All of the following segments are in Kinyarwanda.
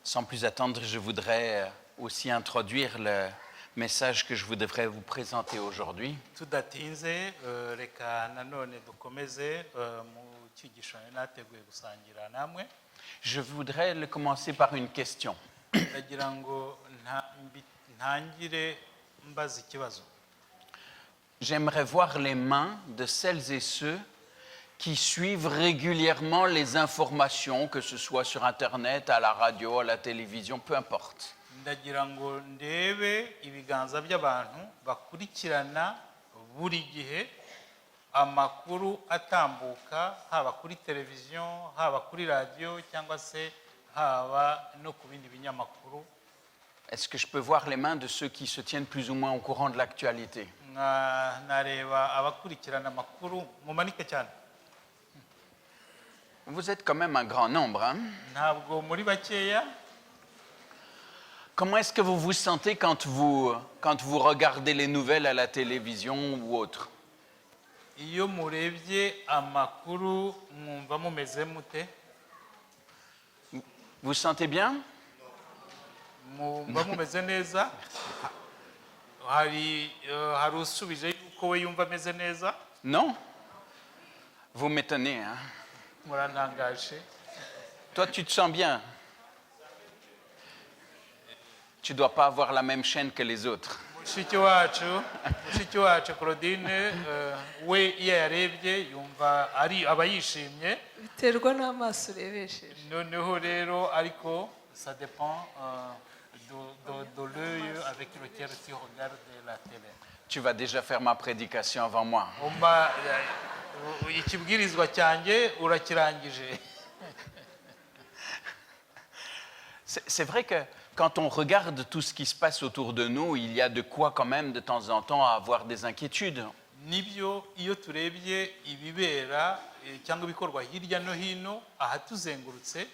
Sans plus attendre, je voudrais aussi introduire le message que je voudrais vous présenter aujourd'hui. tudatinze reka nanone dukomeze mu cyigisho nateguye gusangira namwe. Je voudrais le commencer par une question. ndagira ngo ntangire mbaza ikibazo. J'aimerais voir les mains de celles et ceux qui suivent régulièrement les informations, que ce soit sur Internet, à la radio, à la télévision, peu importe. ndagira ngo ndebe ibiganza by'abantu bakurikirana buri gihe amakuru atambuka haba kuri televiziyo haba kuri radio cyangwa se haba no ku bindi binyamakuru. Est-ce que je peux voir les mains de ceux qui se tiennent plus ou moins au courant de l'actualité? nareba abakurikirana amakuru mumanike cyane. Vous êtes quand même un grand nombre, hein? ntabwo muri bakeya. Comment est-ce que vous vous sentez quand vous regardez les nouvelles à la télévision ou autre? iyo murebye amakuru mwumva mumeze mute? Vous vous sentez bien? mwumva mumeze neza? hari usubije yuko we yumva ameze neza? Non? Vous m'étonnez, hein? murantangaje. Toi, tu te sens bien? Tu ne dois pas avoir la même chaîne que les autres. mushiki wacu Claudine we iyo yarebye yumva aba yishimye. biterwa n'amaso urebesheje. noneho rero ariko ça dépend de l'œil avec lequel tu regardes la télé. Tu vas déjà faire ma prédication avant moi. ikibwirizwa cyanjye urakirangije. C'est vrai que quand on regarde tout ce qui se passe autour de nous, il y a de quoi quand même de temps en temps avoir des inquiétudes. nibyo iyo turebye ibibera cyangwa ibikorwa hirya no hino ahatuzengurutse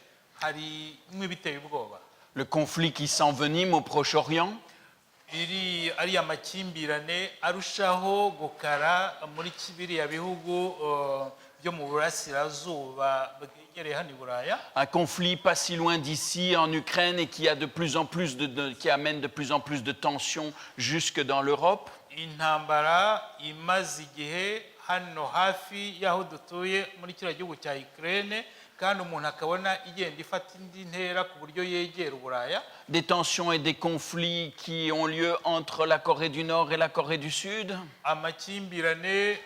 hari nk'ibiteye ubwoba. Le conflit qui s'envenime au Proche-Orient, ari amakimbirane arushaho gukara muri biriya bihugu byo mu burasirazuba bwegereye hano i Buraya. un conflit pas si loin d'ici en Ukraine et qui a de plus en plus qui amène de plus en plus de tensions jusque dans l'Europe. intambara imaze igihe hano hafi y'aho dutuye muri kiriya gihugu cya Ukraine kandi umuntu akabona igenda ifata indi ntera ku buryo yegera Uburaya. Des tensions et des conflits qui ont lieu entre la Corée du Nord et la Corée du Sud. amakimbirane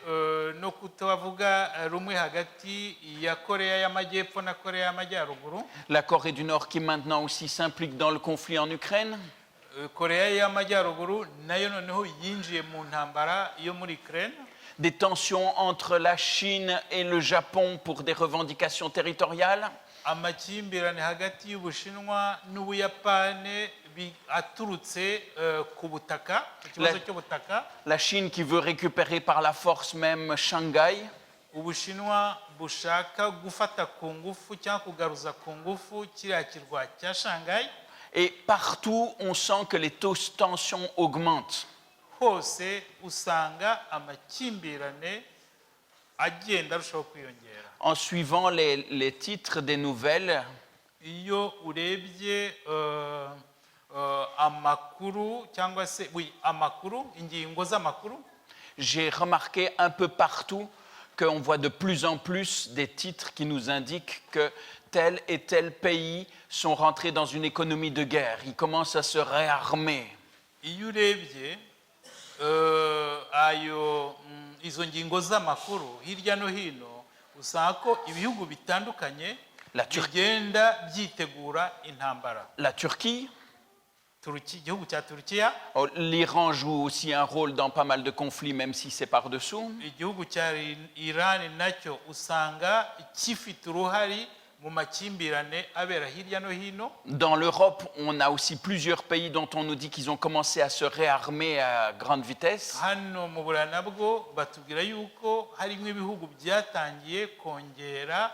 no kutavuga rumwe hagati ya Korea y'Amajyepfo na Korea y'Amajyaruguru. La Corée du Nord qui maintenant aussi s'implique dans le conflit en Ukraine. Korea y'Amajyaruguru nayo noneho yinjiye mu ntambara yo muri Ukraine. Des tensions entre la Chine et le Japon pour des revendications territoriales. amakimbirane hagati y'Ubushinwa n'Ubuyapani aturutse ku butaka, ikibazo cy'ubutaka. La Chine qui veut récupérer par la force même Shanghai. Ubushinwa bushaka gufata ku ngufu cyangwa kugaruza ku ngufu kiriya kirwa cya Shanghai. Et partout, on sent que les tensions augmentent. hose usanga amakimbirane agenda arushaho kwiyongera. En suivant les titres des nouvelles, iyo urebye amakuru cyangwa se amakuru, ingingo z'amakuru, j'ai remarqué un peu partout qu'on voit de plus en plus des titres qui nous indiquent que tel et tel pays sont rentrés dans une économie de guerre. Ils commencent à se réarmer. iyo urebye izo ngingo z'amakuru hirya no hino usanga ko ibihugu bitandukanye bigenda byitegura intambara. La Turquie, igihugu cya Turkiya, l'Iran joue aussi un rôle dans pas mal de conflits, même si c'est par-dessous. igihugu cya Iran nacyo usanga gifite uruhare mu makimbirane abera hirya no hino. Dans l'Europe, on a aussi plusieurs pays dont on nous dit qu'ils ont commencé à se réarmer à grande vitesse. hano mu Burayi nabwo batubwira yuko harimo ibihugu byatangiye kongera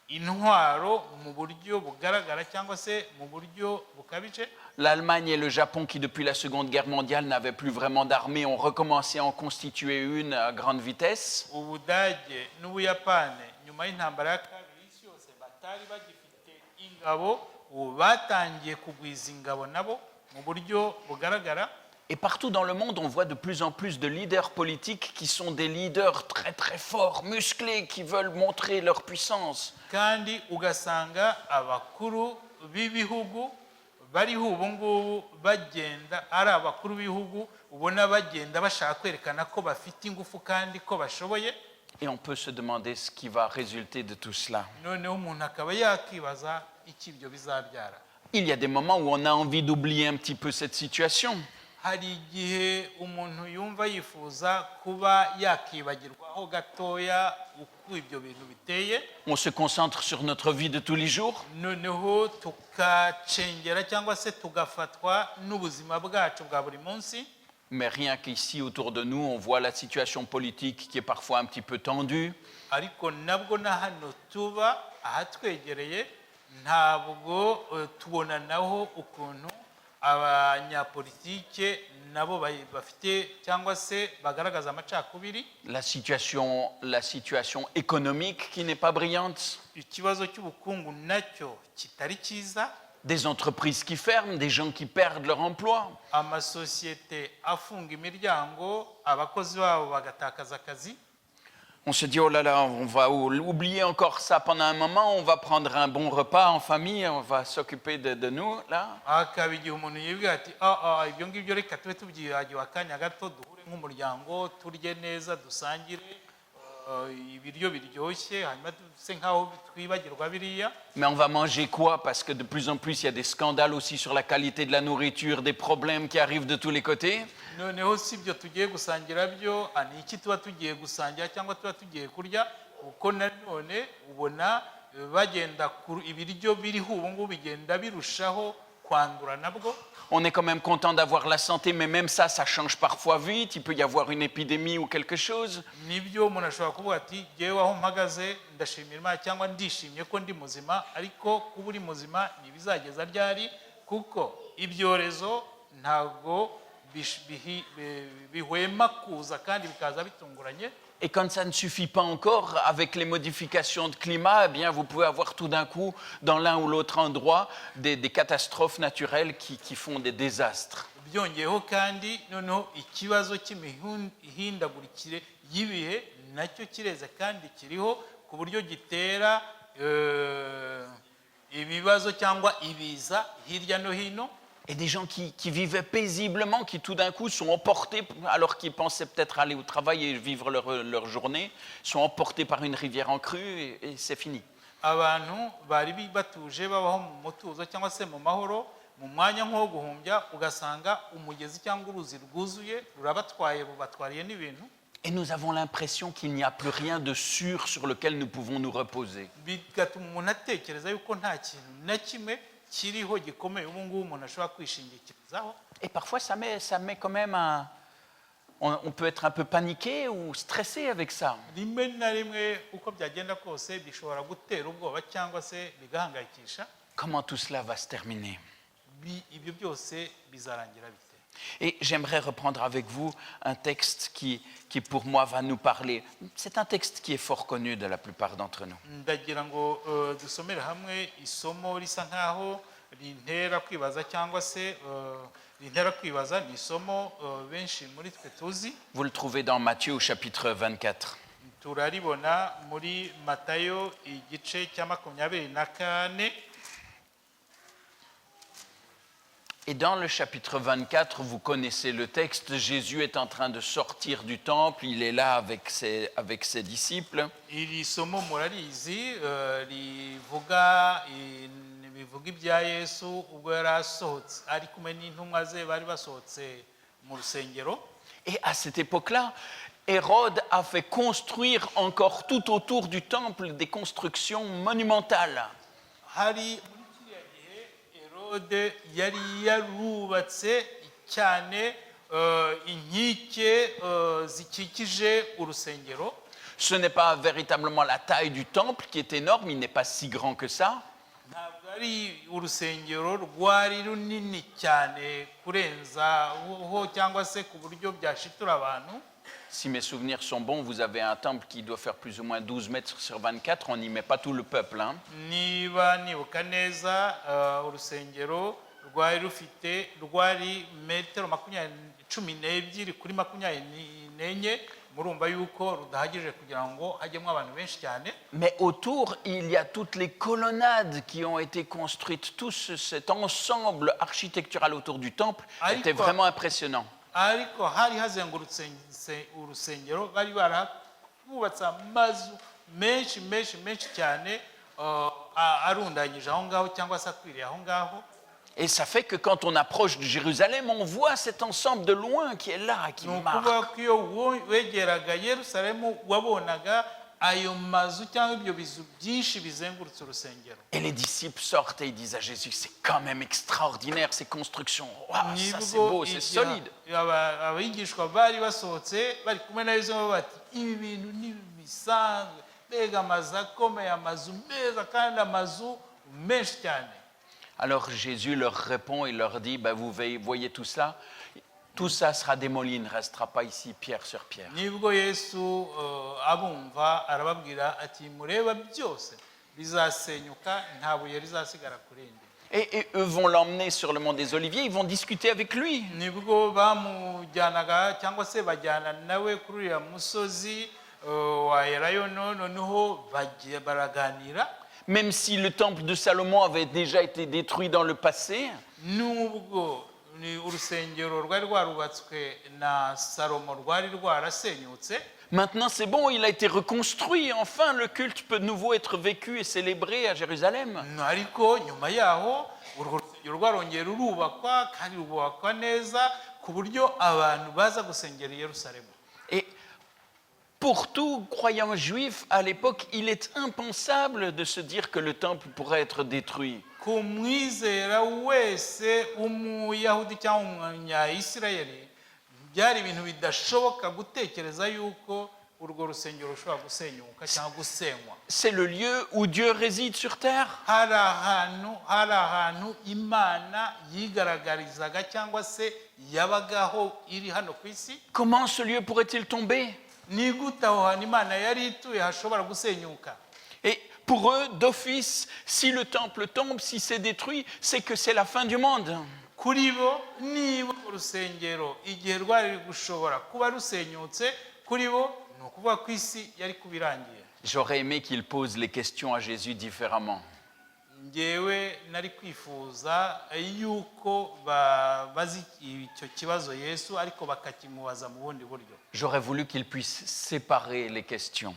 intwaro mu buryo bugaragara cyangwa se mu buryo bukabije. L'Allemagne et le Japon, qui depuis la Seconde Guerre mondiale n'avaient plus vraiment d'armée, ont recommencé à en constituer une à grande vitesse. Ubudage n'Ubuyapani nyuma y'intambara ya kabiri y'isi yose batari bagifite ingabo batangiye kugwiza ingabo nabo mu buryo bugaragara. Et partout dans le monde, on voit de plus en plus de leaders politiques qui sont des leaders très très forts, musclés, qui veulent montrer leur puissance. Kandi ugasanga abakuru b'ibihugu bariho ubu ngubu bagenda ari abakuru b'ibihugu ubona bagenda bashaka kwerekana ko bafite ingufu kandi ko bashoboye. Et on peut se demander ce qui va résulter de tout cela. Noneho umuntu akaba yakibaza iki ibyo bizabyara. Il y a des moments où on a envie d'oublier un petit peu cette situation. Hari igihe umuntu yumva yifuza kuba yakibagirwaho gatoya uko ibyo bintu biteye. On se concentre sur notre vie de tous les jours. Noneho tukacengera cyangwa se tugafatwa n'ubuzima bwacu bwa buri munsi. Mais rien qu'ici autour de nous, on voit la situation politique qui est parfois un petit peu tendue. Ariko nabwo na hano tuba ahatwegereye ntabwo tubona naho ukuntu abanyapolitike nabo bafite cyangwa se bagaragaza amacakubiri. La situation économique qui n'est pas brillante. Ikibazo cy'ubukungu nacyo kitari cyiza. Des entreprises qui ferment, des gens qui perdent leur emploi. Amasosiyete afunga imiryango, abakozi babo bagatakaza akazi. On se dit, oh là là, on va oublier encore ça pendant un moment, on va prendre un bon repas en famille, on va s'occuper de nous, là. Hakaba igihe umuntu yibwira ati ibyo ngibyo reka tube tubyibagiwe akanya gato duhure nk'umuryango turye neza dusangire ibiryo biryoshye hanyuma duse nkaho twibagirwa biriya. Mais on va manger quoi? Parce que de plus en plus, il y a des scandales aussi sur la qualité de la nourriture, des problèmes qui arrivent de tous les côtés. Noneho si ibyo tugiye gusangira byo ni iki tuba tugiye gusangira cyangwa tuba tugiye kurya kuko nanone ubona bagenda ibiryo biriho ubu ngubu bigenda birushaho kwandura nabwo. On est quand même content d'avoir la santé, mais même ça change parfois vite. Il peut y avoir une épidémie ou quelque chose. Nibyo umuntu ashobora kuvuga ati jyewe aho mpagaze ndashimira Imana cyangwa ndishimye ko ndi muzima, ariko kuba uri muzima ntibizageza ryari kuko ibyorezo ntabwo bihwema kuza kandi bikaza bitunguranye. Et quand ça ne suffit pas encore, avec les modifications de climat, eh bien, vous pouvez avoir tout d'un coup, dans l'un ou l'autre endroit, des catastrophes naturelles qui font des désastres. Byongeyeho kandi noneho ikibazo cy'imihindagurikire y'ibihe nacyo kireze kandi kiriho ku buryo gitera ibibazo cyangwa ibiza hirya no hino. Et des gens qui vivaient paisiblement, qui tout d'un coup sont emportés, alors qu'ils pensaient peut-être aller au travail et vivre leur journée, sont emportés par une rivière en crue et c'est fini. Abantu bari batuje babaho mu mutuzo cyangwa se mu mahoro mu mwanya nko guhumbya ugasanga umugezi cyangwa uruzi rwuzuye rurabatwaye rubatwariye n'ibintu. Et nous avons l'impression qu'il n'y a plus rien de sûr sur lequel nous pouvons nous reposer. Bigatuma umuntu atekereza yuko nta kintu na kimwe kiriho gikomeye ubu ngubu umuntu ashobora kwishingikirizaho. Et parfois ça met quand même on peut être un peu paniqué ou stressé avec ça. Rimwe na rimwe uko byagenda kose bishobora gutera ubwoba cyangwa se bigahangayikisha. Comment tout cela va se terminer? Ibyo byose bizarangira bite? Et j'aimerais reprendre avec vous un texte qui pour moi va nous parler. C'est un texte qui est fort connu de la plupart d'entre nous. Ndagira ngo dusomere hamwe isomo risa nkaho rintera kwibaza cyangwa se rintera kwibaza ni isomo benshi muri twe tuzi. Vous le trouvez dans Matthieu au chapitre 24. Turaribona muri Matayo igice cya 24. Et dans le chapitre 24, vous connaissez le texte, Jésus est en train de sortir du temple, il est là avec ses disciples. Iri somo murarizi rivuga ibya Yesu ubwo yari asohotse ari kumwe n'intumwa ze bari basohotse mu rusengero. Et à cette époque-là, Hérode a fait construire encore tout autour du temple des constructions monumentales. Hari Herode yari yarubatse cyane inkike zikikije urusengero. Ce n'est pas véritablement la taille du temple qui est énorme, il n'est pas si grand que ça. Ntabwo ari urusengero rwari runini cyane kurenza ho cyangwa se ku buryo byashitura abantu. Si mes souvenirs sont bons, vous avez un temple qui doit faire plus ou moins 12 mètres sur 24. On n'y met pas tout le peuple. Hein. niba nibuka neza urusengero rwari metero 12 kuri 24 murumva yuko rudahagije kugira ngo hajyemo abantu benshi cyane. Mais autour, il y a toutes les colonnades qui ont été construites. Tout cet ensemble architectural autour du temple était vraiment impressionnant. Ariko hari hazengurutse urusengero bari barabubatse amazu menshi cyane arundanyije aho ngaho cyangwa se akwiriye aho ngaho. Et ça fait que quand on approche de Jérusalem, on voit cet ensemble de loin qui est là, qui marque. wegeraga Yerusalemu wabonaga ayo mazu cyangwa ibyo bizu byinshi bizengurutse urusengero. Et les disciples sortent et ils disent à Jésus, c'est quand même extraordinaire ces constructions. Waouh, ça c'est beau, c'est solide. abigishwa bari basohotse bari kumwe na Yesu bati ibi bintu ni bisanzwe mbega amazu akomeye, amazu meza kandi amazu menshi cyane. Alors Jésus leur répond et leur dit, vous voyez tout ça sera démoli, il ne restera pas ici pierre sur pierre. Nibwo Yesu abumva arababwira ati mureba byose bizasenyuka nta buye rizasigara kurindi. Et eux vont l'emmener sur le mont des Oliviers, ils vont discuter avec lui. Nibwo bamujyanaga cyangwa se bajyana nawe kuri uriya musozi wa Elayono, noneho baraganira. Même si le temple de Salomon avait déjà été détruit dans le passé, nubwo ni urusengero rwari rwarubatswe na Salomo rwari rwarasenyutse, maintenant c'est bon, il a été reconstruit. Enfin, le culte peut de nouveau être vécu et célébré à Jérusalem. ariko nyuma yaho urwo rusengero rwarongera rurubakwa kandi rubakwa neza ku buryo abantu baza gusengera i Yerusalemu. Et pour tout croyant juif, à l'époque, il est impensable de se dire que le temple pourrait être détruit. Ku mwizera wese umuyahudi cyangwa umunyayisirayeli byari ibintu bidashoboka gutekereza yuko urwo rusengero rushobora gusenyuka cyangwa gusenywa. C'est le lieu où Dieu réside sur terre. hari ahantu Imana yigaragarizaga cyangwa se yabagaho iri hano ku isi. Comment ce lieu pourrait-il tomber? Ni gute aho hantu Imana yari ituye hashobora gusenyuka? Et pour eux, d'office, si le temple tombe, si c'est détruit, c'est que c'est la fin du monde. Kuri bo niba urusengero igihe rwari gushobora kuba rusenyutse, kuri bo ni ukuvuga ko isi yari kubirangiye. J'aurais aimé qu'il pose les questions à Jésus différemment. Ngewe nari kwifuza yuko bazi icyo kibazo Yesu ariko bakakimubaza mu bundi buryo. J'aurais voulu qu'il puisse séparer les questions.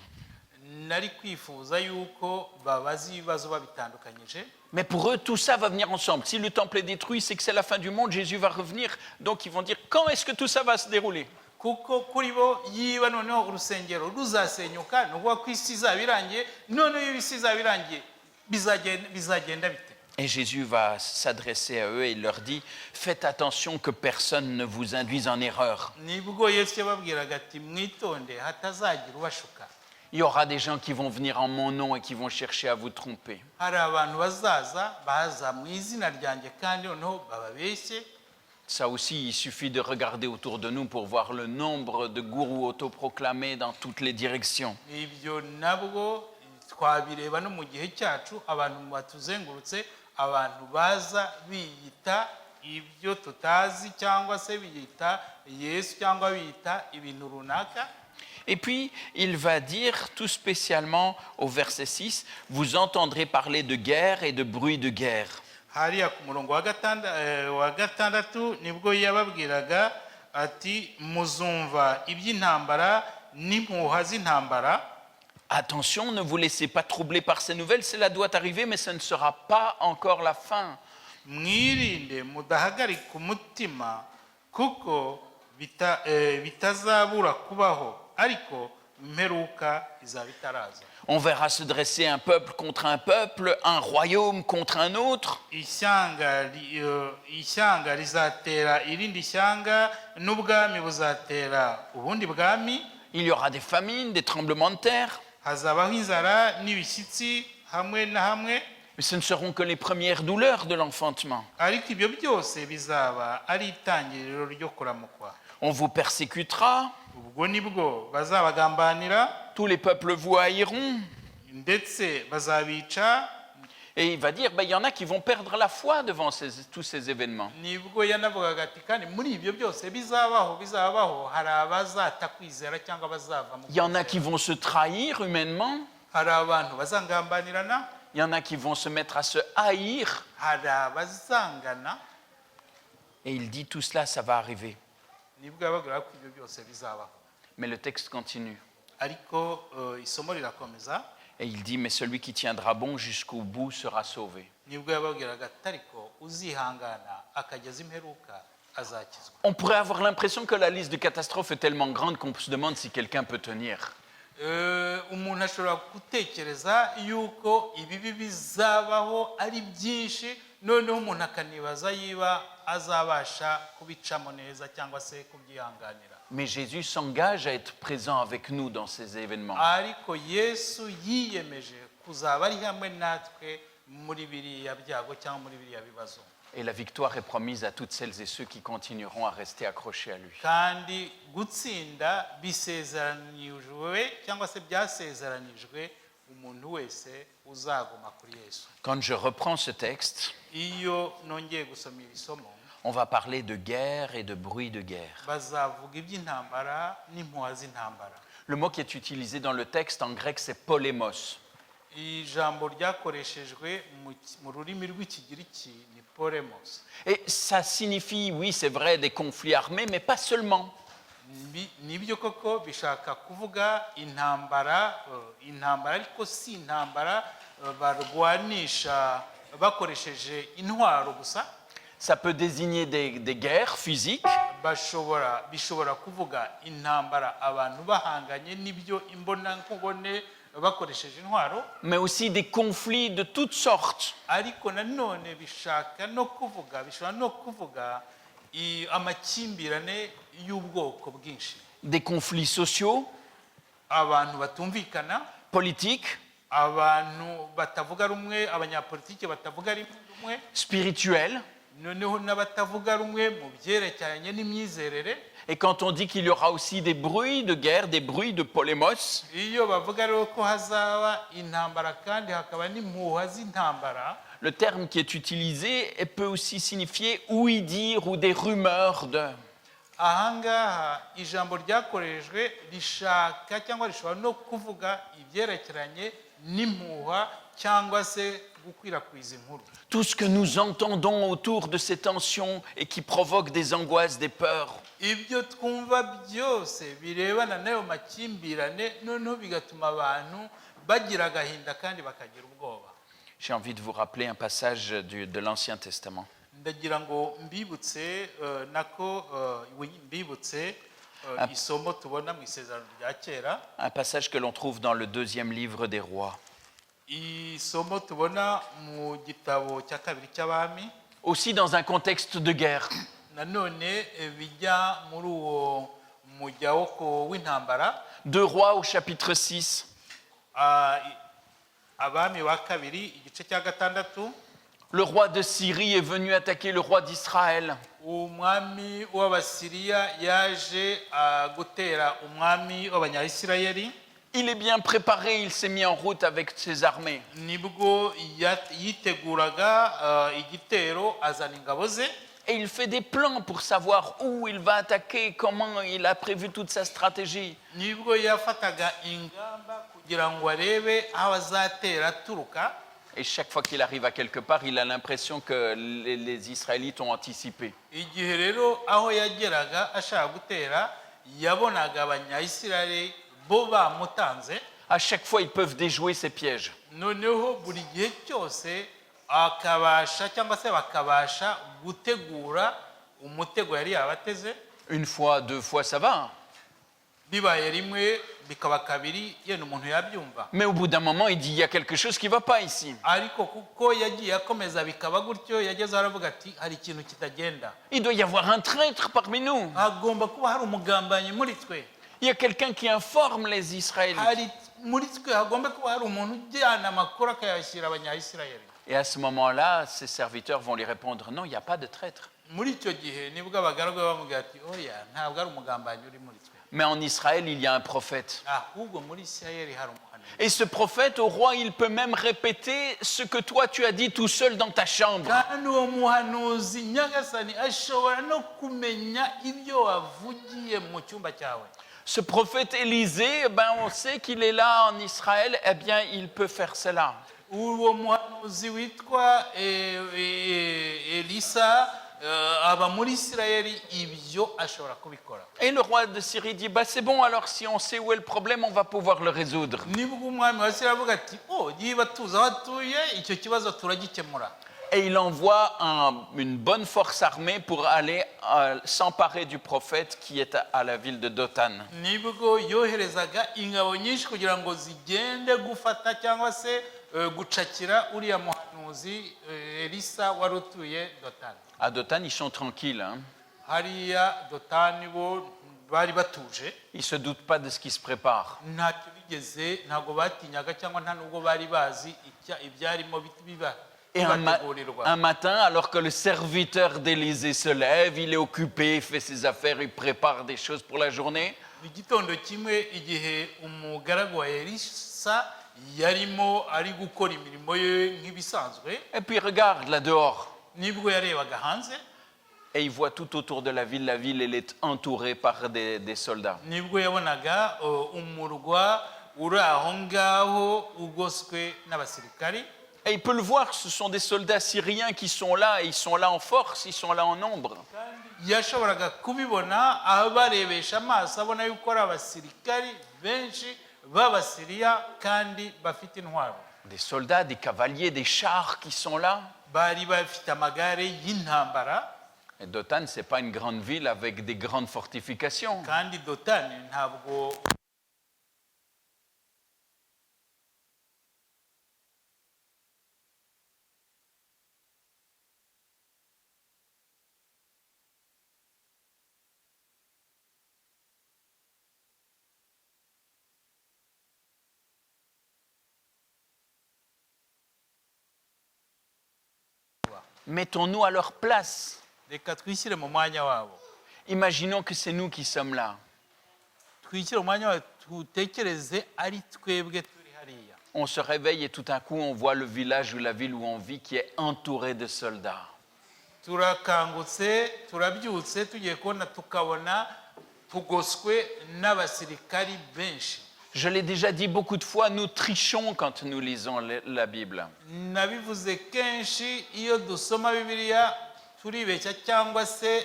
Nari kwifuza yuko babaza ibibazo babitandukanyije. Mais pour eux, tout ça va venir ensemble. Si le temple est détruit, c'est que c'est la fin du monde, Jésus va revenir. Donc ils vont dire, quand est-ce que tout ça va se dérouler? Kuko kuri bo yiba noneho urusengero ruzasenyuka, nuko ko isi izaba irangiye, noneho iyo isi izaba irangiye bizagenda bite? Et Jésus va s'adresser à eux et il leur dit, faites attention que personne ne vous induise en erreur. Nibwo Yesu yababwiraga ati mwitonde hatazagira ubashuka. Il y aura des gens qui vont venir en mon nom et qui vont chercher à vous tromper. Hari abantu baza mu izina ryanjye kandi noneho bababeshye. Ça aussi, il suffit de regarder autour de nous pour voir le nombre de gourous autoproclamés dans toutes les directions. Ibyo nabwo twabireba no mu gihe cyacu, abantu batuzengurutse, abantu baza biyita ibyo tutazi cyangwa se biyita Yesu cyangwa biyita ibintu runaka. Et puis, il va dire tout spécialement au verset 6, vous entendrez parler de guerre et de bruit de guerre. Hariya ku murongo wa gatandatu nibwo yababwiraga ati muzumva iby'intambara n'impuha z'intambara. Attention, ne vous laissez pas troubler par ces nouvelles, cela doit arriver, mais ce ne sera pas encore la fin. Mwirinde mudahagarika umutima kuko bitazabura kubaho ariko imperuka izaba itaraza. On verra se dresser un peuple contre un peuple, un royaume contre un autre. Ishyanga rizatera irindi shyanga n'ubwami buzatera ubundi bwami. Il y aura des famines, des tremblements de terre. Hazabaho inzara n'ibishyitsi hamwe na hamwe. Mais ce ne seront que les premières douleurs de l'enfantement. Ariko ibyo byose bizaba ari itangiriro ryo kuramukwa. On vous persécutera, ubwo nibwo bazabagambanira tous les peuples vous haïront. ndetse bazabica. Et il va dire, il y en a qui vont perdre la foi devant tous ces événements. Nibwo yanavugaga ati kandi muri ibyo byose bizabaho hari abazata kwizera cyangwa bazava mu Il y en a qui vont se trahir humainement, hari abantu bazangambanirana, il y en a qui vont se mettre à se haïr. hari abazangana. Et il dit, tout cela, ça va arriver. Nibwo yababwira ko ibyo byose bizabaho. Mais le texte continue. Ariko isomo rirakomeza. Et il dit, mais celui qui tiendra bon jusqu'au bout sera sauvé. Nibwo yababwiraga ati ariko uzihangana akageza imperuka azakizwa. On pourrait avoir l'impression que la liste de catastrophes est tellement grande qu'on se demande si quelqu'un peut tenir. Umuntu ashobora gutekereza yuko ibibi bizabaho ari byinshi, noneho umuntu akanibaza yiba azabasha kubicamo neza cyangwa se kubyihanganira. Mais Jésus s'engage à être présent avec nous dans ces événements. Ariko Yesu yiyemeje kuzaba ari hamwe natwe muri biriya byago cyangwa muri biriya bibazo. Et la victoire est promise à toutes celles et ceux qui continueront à rester accrochés à lui. Kandi gutsinda bisezeranijwe cyangwa se byasezeranijwe umuntu wese uzaguma kuri Yesu. Quand je reprends ce texte, Iyo nongeye gusoma iri somo, on va parler de guerre et de bruit de guerre. bazavuga iby'intambara n'impuha z'intambara. Le mot qui est utilisé dans le texte en grec, c'est polémos. Ijambo ryakoreshejwe mu rurimi rw'ikigiriki ni polemos. Et ça signifie, oui, c'est vrai, des conflits armés, mais pas seulement. Nibyo koko bishaka kuvuga intambara ariko si intambara barwanisha bakoresheje intwaro gusa. Ça peut désigner des guerres physiques, bishobora kuvuga intambara abantu bahanganye n'ibyo imbonankubone bakoresheje intwaro, mais aussi des conflits de toutes sortes. ariko nanone bishobora no kuvuga amakimbirane y'ubwoko bwinshi. Des conflits sociaux, Abantu batumvikana, politiques, abantu batavuga rumwe, abanyapolitiki batavuga rumwe, spirituels. noneho n'abatavuga rumwe mu byerekeranye n'imyizerere. Et quand on dit qu'il y aura aussi des bruits de guerre, des bruits de polémos, Iyo bavuga rero ko hazaba intambara kandi hakaba n'impuha z'intambara, le terme qui est utilisé peut aussi signifier ouï-dire ou des rumeurs de. ahangaha ijambo ryakoreshejwe rishaka cyangwa rishobora no kuvuga ibyerekeranye n'impuha cyangwa se gukwirakwiza inkuru. Tout ce que nous entendons autour de ces tensions et qui provoquent des angoisses, des peurs. Ibyo twumva byose birebana n'ayo makimbirane noneho bigatuma abantu bagira agahinda kandi bakagira ubwoba. J'ai envie de vous rappeler un passage de l'Ancien Testament. Ndagira ngo mbibutse isomo tubona mu isezerano rya kera, Un passage que l'on trouve dans le 2e livre des Rois. isomo tubona mu gitabo cya kabiri cy'abami, Aussi dans un contexte de guerre. nanone bijya muri uwo mujya w'intambara. 2 Rois au chapitre 6. Abami wa kabiri igice cya gatandatu. Le roi de Syrie est venu attaquer le roi d'Israël. Umwami w'Abasiriya yaje gutera umwami w'Abanyayisirayeli. Il est bien préparé, il s'est mis en route avec ses armées. Nibwo yiteguraga igitero azana ingabo ze. Et il fait des plans pour savoir où il va attaquer, comment il a prévu toute sa stratégie. Nibwo yafataga ingamba kugira ngo arebe aho azatera aturuka. Et chaque fois qu'il arrive à quelque part, il a l'impression que les Israélites ont anticipé. Igihe rero aho yageraga ashaka gutera yabonaga Abanyayisirayeli bo bamutanze. À chaque fois, ils peuvent déjouer ces pièges. Noneho buri gihe cyose akabasha cyangwa se bakabasha gutegura umutego yari yabateze. Une fois, 2 fois, ça va. Bibaye rimwe bikaba kabiri yenda umuntu yabyumva. Mais au bout d'un moment, il dit, il y a quelque chose qui ne va pas ici. Ariko kuko yagiye akomeza bikaba gutyo yageze aravuga ati hari ikintu kitagenda. Il doit y avoir un traître parmi nous. Hagomba kuba hari umugambanyi muri twe. Il y a quelqu'un qui informe les Israélites. Hari muri twe hagomba kuba hari umuntu ujyana amakuru akayashyira Abanyayisirayeli. Et à ce moment-là, ses serviteurs vont lui répondre, non, il n'y a pas de traître. muri icyo gihe nibwo abagaragu be bamubwira ati oya ntabwo ari umugambanyi uri muri twe Mais en Israël, il y a un prophète. ahubwo muri isirayeli hari umuhanuzi Et ce prophète, au roi, il peut même répéter ce que toi tu as dit tout seul dans ta chambre. kandi uwo muhanuzi nyagasani ashobora no kumenya ibyo wavugiye mu cyumba cyawe. Ce prophète Élisée, on sait qu'il est là en Israël, eh bien, il peut faire cela. uwo muhanuzi witwa elisa aba muri isirayeli ibyo ashobora kubikora. Et le roi de Syrie dit, c'est bon, alors si on sait où est le problème, on va pouvoir le résoudre. nibwo umwami wa isirayeli avuga ati niba tuzi aho atuye icyo kibazo turagikemura. Et il envoie une bonne force armée pour aller s'emparer du prophète qui est à la ville de Dothan. nibwo yoherezaga ingabo nyinshi kugira ngo zigende gufata cyangwa se gucakira uriya muhanuzi elisa wari utuye dotani. À Dothan, ils sont tranquilles. Hein. hariya dotani bo bari batuje Ils ne se doutent pas de ce qui se prépare. ntacyo bigeze ntabwo batinyaga cyangwa nta nubwo bari bazi ibyarimo Et un matin, alors que le serviteur d'Élysée se lève, il est occupé, il fait ses affaires, il prépare des choses pour la journée. igitondo kimwe igihe umugaragu wa elisa yarimo ari gukora imirimo ye nk'ibisanzwe Et puis il regarde là dehors. nibwo yarebaga hanze Et il voit tout autour de la ville elle est entourée par des soldats. nibwo yabonaga umurwa uri aho ngaho ugoswe n'abasirikari. Et il peut le voir, ce sont des soldats syriens qui sont là, et ils sont là en force, ils sont là en nombre. yashoboraga kubibona abarebesha amaso abona yuko ari abasirikari benshi b'abasiriya kandi bafite intwaro. Des soldats, des cavaliers, des chars qui sont là. bari bafite amagare y'intambara. Et Dothan, ce n'est pas une grande ville avec des grandes fortifications. kandi dotani ntabwo Mettons-nous à leur place. reka twishyire mu mwanya wabo. Imaginons que c'est nous qui sommes là. twishyire mu mwanya wabo tutekereze ari twebwe turi hariya. On se réveille et tout d'un coup, on voit le village ou la ville où on vit qui est entouré de soldats. turakangutse turabyutse tugiye kubona tukabona tugoswe n'abasirikari benshi. Je l'ai déjà dit beaucoup de fois, nous trichons quand nous lisons la Bible. nabivuze kenshi iyo dusoma bibiliya turibeshya cyangwa se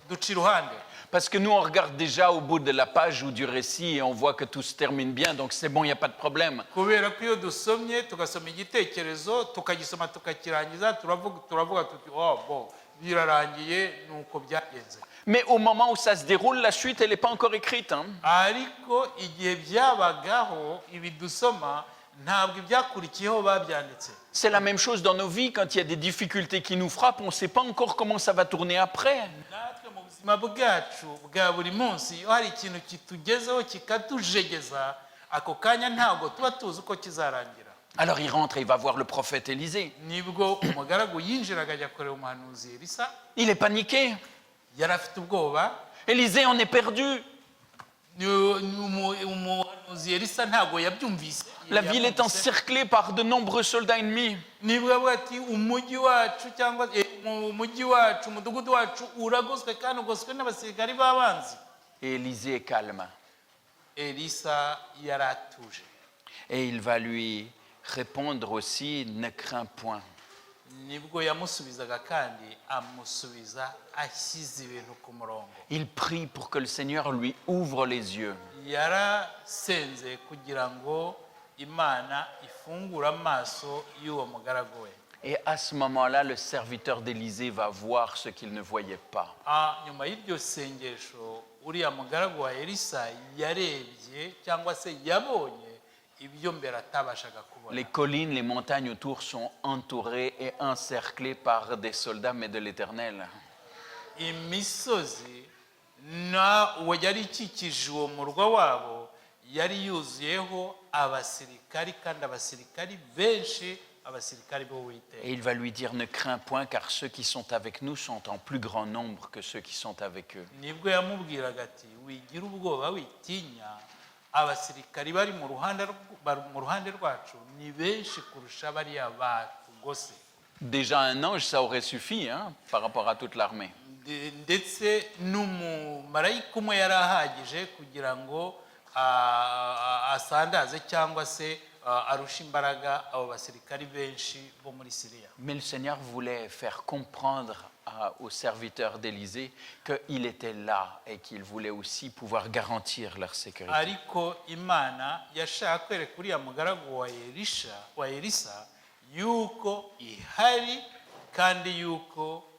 duca iruhande. Parce que nous, on regarde déjà au bout de la page ou du récit et on voit que tout se termine bien, donc c'est bon, il n'y a pas de problème. kubera ko iyo dusomye tugasoma igitekerezo tukagisoma tukakirangiza turavuga tuti birarangiye nuko byagenze. Mais au moment où ça se déroule, la suite, elle n'est pas encore écrite. Hein. ariko igihe byabagaho ibi dusoma ntabwo ibyakurikiyeho babyanditse. C'est la même chose dans nos vies, quand il y a des difficultés qui nous frappent, on ne sait pas encore comment ça va tourner après. natwe mu buzima bwacu bwa buri munsi iyo hari ikintu kitugezeho kikatujegeza ako kanya ntabwo tuba tuzi uko kizarangira. Alors il rentre et il va voir le prophète Élisée. nibwo umugaragu yinjiraga ajya kureba umuhanuzi elisa. Il est paniqué. yari afite ubwoba. Élisée, on est perdu. umuhanuzi elisa ntabwo yabyumvise. La ville est encerclée par de nombreux soldats ennemis. nibwo avuga ati umujyi wacu cyangwa umujyi wacu umudugudu wacu uragoswe kandi ugoswe n'abasirikari b'abanzi. Et Élisée est calme. elisa yari atuje. Et il va lui répondre aussi, ne crains point. nibwo yamusubizaga kandi amusubiza ashyize ibintu ku murongo. Il prie pour que le Seigneur lui ouvre les yeux. yarasenze kugira ngo imana ifungure amaso y'uwo mugaragu we. Et à ce moment-là, le serviteur d'Élisée va voir ce qu'il ne voyait pas. nyuma y'iryo sengesho uriya mugaragu wa elisa yarebye cyangwa se yabonye ibyo mbere atabashaga kubona. Les collines, les montagnes autour sont entourées et encerclées par des soldats, mais de l'Éternel. imisozi yari ikikije uwo murwa wabo yari yuzuyeho abasirikari kandi abasirikari benshi abasirikari b'Uwiteka. Et il va lui dire, ne crains point, car ceux qui sont avec nous sont en plus grand nombre que ceux qui sont avec eux. Nibwo yamubwiraga ati wigira ubwoba witinya abasirikari bari mu ruhande rwacu ni benshi kurusha bariya batugose. Déjà un ange, ça aurait suffi par rapport à toute l'armée. Ndetse n'umumarayika umwe yari ahagije kugira ngo asandaze cyangwa se arusha imbaraga abo basirikari benshi bo muri Siriya. Mais le Seigneur voulait faire comprendre aux serviteurs d'Élysée qu'il était là et qu'il voulait aussi pouvoir garantir leur sécurité. Ariko Imana yashaka kwereka uriya mugaragu wa Elisa yuko ihari kandi yuko